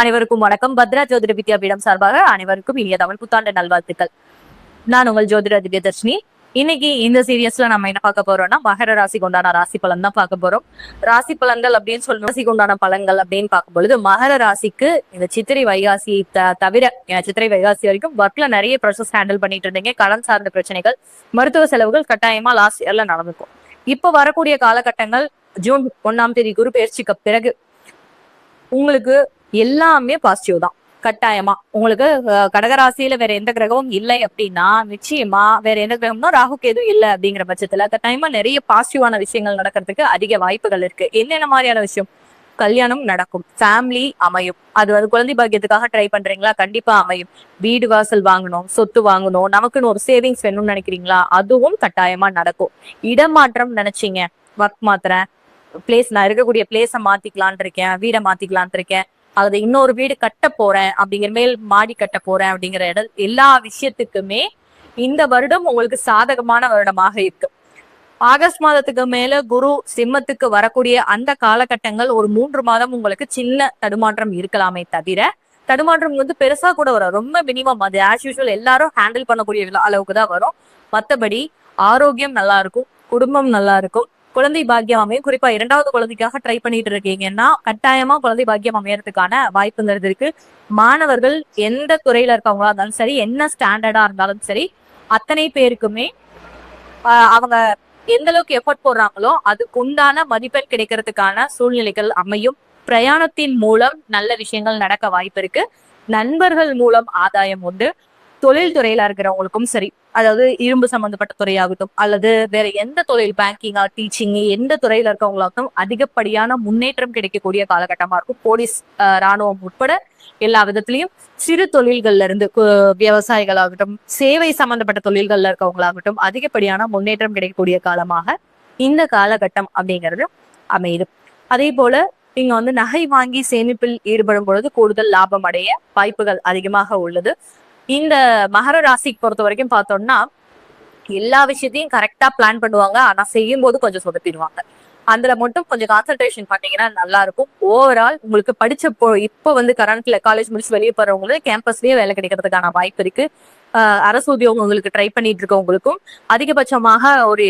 அனைவருக்கும் வணக்கம். பத்ரா ஜோதிட வித்யாபீடம் சார்பாக அனைவருக்கும் இனிய தமிழ் புத்தாண்டு நல்வாழ்த்துக்கள். நான் உங்கள் ஜோதிட திவ்யதர்ஷினி. இன்னைக்கு இந்த சீரியஸ்ல நம்ம என்ன பார்க்க போறோம்னா, மகர ராசிக்கு உண்டான ராசி பலன் தான் பார்க்க போறோம். ராசி பலன்கள் அப்படின்னு சொல்லணும், ராசிக்கு உண்டான பலன்கள் அப்படின்னு பார்க்கும் பொழுது, மகர ராசிக்கு இந்த சித்திரை வைகாசி தவிர சித்திரை வைகாசி வரைக்கும் ஒர்க்ல நிறைய ப்ராசஸ் ஹேண்டில் பண்ணிட்டு இருந்தீங்க. கடன் சார்ந்த பிரச்சனைகள், மருத்துவ செலவுகள் கட்டாயமா லாஸ்ட் இயர்ல நடந்திருக்கும். இப்ப வரக்கூடிய காலகட்டங்கள் ஜூன் 1ஆம் தேதி குரு பயிற்சிக்கு பிறகு உங்களுக்கு எல்லாமே பாசிட்டிவ் தான். கட்டாயமா உங்களுக்கு கடகராசியில வேற எந்த கிரகமும் இல்லை அப்படின்னா, நிச்சயமா வேற எந்த கிரகம்னா ராகு கேது இல்லை அப்படிங்கிற பட்சத்துல கட்டாயமா நிறைய பாசிட்டிவான விஷயங்கள் நடக்கிறதுக்கு அதிக வாய்ப்புகள் இருக்கு. என்னென்ன மாதிரியான விஷயம்? கல்யாணம் நடக்கும், ஃபேமிலி அமையும். அது குழந்தை பாக்கியத்துக்காக ட்ரை பண்றீங்களா? கண்டிப்பா அமையும். வீடு வாசல் வாங்கணும், சொத்து வாங்கணும், நமக்குன்னு ஒரு சேவிங்ஸ் வேணும்னு நினைக்கிறீங்களா? அதுவும் கட்டாயமா நடக்கும். இடமாற்றம் நினைச்சீங்க, ஒர்க் மாத்துறேன், பிளேஸ், நான் இருக்கக்கூடிய பிளேஸை மாத்திக்கலான் இருக்கேன், வீடை மாத்திக்கலான் இருக்கேன், அது இன்னொரு வீடு கட்ட போறேன் அப்படிங்கிற, மேல் மாடி கட்ட போறேன் அப்படிங்கிற எல்லா விஷயத்துக்குமே இந்த வருடம் உங்களுக்கு சாதகமான வருடமாக இருக்கு. ஆகஸ்ட் மாதத்துக்கு மேல குரு சிம்மத்துக்கு வரக்கூடிய அந்த காலகட்டங்கள் ஒரு 3 மாதம் உங்களுக்கு சின்ன தடுமாற்றம் இருக்கலாமே தவிர, தடுமாற்றம் பெருசா கூட வரும், ரொம்ப மினிமம். அது ஆஸ் யூஸ்வல் எல்லாரும் ஹேண்டில் பண்ணக்கூடிய அளவுக்கு தான் வரும். மற்றபடி ஆரோக்கியம் நல்லா இருக்கும், குடும்பம் நல்லா இருக்கும், குழந்தை பாக்கியம் அமையும். குறிப்பா 2வது குழந்தைக்காக ட்ரை பண்ணிட்டு இருக்கீங்கன்னா கட்டாயமா குழந்தை பாக்கியம் அமையறதுக்கான வாய்ப்புங்கிறது இருக்கு. மாணவர்கள் எந்த துறையில இருக்கவங்களா இருந்தாலும் சரி, என்ன ஸ்டாண்டர்டா இருந்தாலும் சரி, அத்தனை பேருக்குமே அவங்க எந்த அளவுக்கு எஃபர்ட் போடுறாங்களோ அதுக்கு உண்டான மதிப்பெண் கிடைக்கிறதுக்கான சூழ்நிலைகள் அமையும். பிரயாணத்தின் மூலம் நல்ல விஷயங்கள் நடக்க வாய்ப்பு இருக்கு. நண்பர்கள் மூலம் ஆதாயம் உண்டு. தொழில் துறையில இருக்கிறவங்களுக்கும் சரி, அதாவது இரும்பு சம்பந்தப்பட்ட துறையாகட்டும் அல்லது வேற எந்த தொழில், பேங்கிங்கா, டீச்சிங், எந்த துறையில இருக்கவங்களாகட்டும் அதிகப்படியான முன்னேற்றம் கிடைக்கக்கூடிய காலகட்டமா இருக்கும். போலீஸ், ராணுவம் உட்பட எல்லா விதத்திலையும் சிறு தொழில்கள்ல இருந்து விவசாயிகளாகட்டும், சேவை சம்பந்தப்பட்ட தொழில்கள்ல இருக்கவங்களாகட்டும் அதிகப்படியான முன்னேற்றம் கிடைக்கக்கூடிய காலமாக இந்த காலகட்டம் அப்படிங்கிறது அமையுது. அதே போல நீங்க நகை வாங்கி சேமிப்பில் ஈடுபடும் பொழுது கூடுதல் லாபம் அடைய வாய்ப்புகள் அதிகமாக உள்ளது. இந்த மகர ராசிக்கு பொறுத்த வரைக்கும் பார்த்தோம்னா, எல்லா விஷயத்தையும் கரெக்டா பிளான் பண்ணுவாங்க, ஆனா செய்யும் போது கொஞ்சம் சொதப்பிடுவாங்க. அதுல மட்டும் கொஞ்சம் கான்சென்ட்ரேஷன் பண்ணீங்கன்னா நல்லா இருக்கும். ஓவரால் உங்களுக்கு இப்ப கரண்ட்ல காலேஜ் முடிச்சு வெளியே போறவங்களுக்கு கேம்பஸ்லயே வேலை கிடைக்கிறதுக்கான வாய்ப்பு இருக்கு. அரசு உத்தியோகம் உங்களுக்கு ட்ரை பண்ணிட்டு இருக்கவங்களுக்கும் அதிகபட்சமாக ஒரு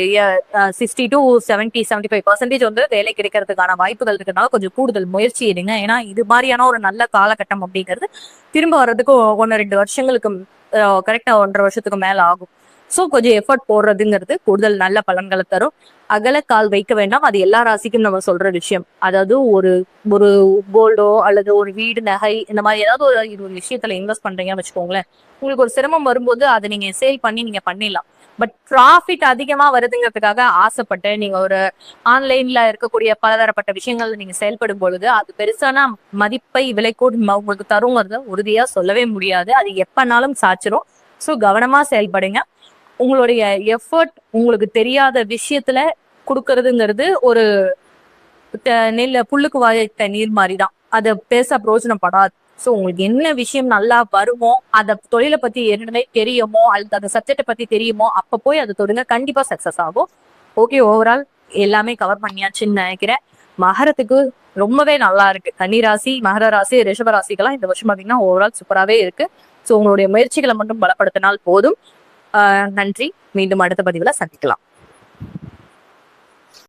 60 to 75% வேலை கிடைக்கிறதுக்கான வாய்ப்புகள் இருக்கிறதுனால கொஞ்சம் கூடுதல் முயற்சி எடுங்க. ஏன்னா இது மாதிரியான ஒரு நல்ல காலகட்டம் அப்படிங்கிறது திரும்ப வர்றதுக்கு 1-2 வருஷங்களுக்கு, கரெக்டா 1.5 வருஷத்துக்கு மேல ஆகும். சோ கொஞ்சம் எஃபர்ட் போடுறதுங்கிறது கூடுதல் நல்ல பலன்களை தரும். அகல கால் வைக்க வேண்டாம், அது எல்லா ராசிக்கும் நம்ம சொல்ற விஷயம். அதாவது ஒரு ஒரு கோல்டோ அல்லது ஒரு வீடு, நகை, இந்த மாதிரி ஏதாவது ஒரு விஷயத்துல இன்வெஸ்ட் பண்றீங்கன்னு வச்சுக்கோங்களேன், உங்களுக்கு ஒரு சிரமம் வரும்போது அதை நீங்க சேல் பண்ணி நீங்க பண்ணிடலாம். பட் ப்ராஃபிட் அதிகமா வருதுங்கிறதுக்காக ஆசைப்பட்டு நீங்க ஒரு ஆன்லைன்ல இருக்கக்கூடிய பலதரப்பட்ட விஷயங்கள் நீங்க செயல்படும் பொழுது அது பெருசான மதிப்பை, விலைக்கூட உங்களுக்கு தருங்கிறத உறுதியா சொல்லவே முடியாது. அது எப்பனாலும் சாச்சிரும். ஸோ கவனமா செயல்படுங்க. உங்களுடைய எஃபர்ட் உங்களுக்கு தெரியாத விஷயத்துல கொடுக்கறதுங்கிறது ஒரு புல்லுக்கு வாய்த்த நீர் மாதிரிதான், அதை பேச பிரயோஜனப்படாது. ஸோ உங்களுக்கு என்ன விஷயம் நல்லா வருமோ, அந்த தொழிலை பத்தி என்னென்ன தெரியுமோ அல்லது அந்த சப்ஜெக்டை பத்தி தெரியுமோ அப்ப போய் அதை தொடுங்க, கண்டிப்பா சக்சஸ் ஆகும். ஓகே, ஓவரால் எல்லாமே கவர் பண்ணியாச்சுன்னு நினைக்கிறேன். மகரத்துக்கு ரொம்பவே நல்லா இருக்கு. கன்னிராசி, மகர ராசி, ரிஷப ராசிக்கெல்லாம் இந்த வருஷம் பாத்தீங்கன்னா ஓவரால் சூப்பராகவே இருக்கு. ஸோ உங்களுடைய முயற்சிகளை மட்டும் பலப்படுத்தினால் போதும். நன்றி. மீண்டும் அடுத்த பதிவுல சந்திக்கலாம்.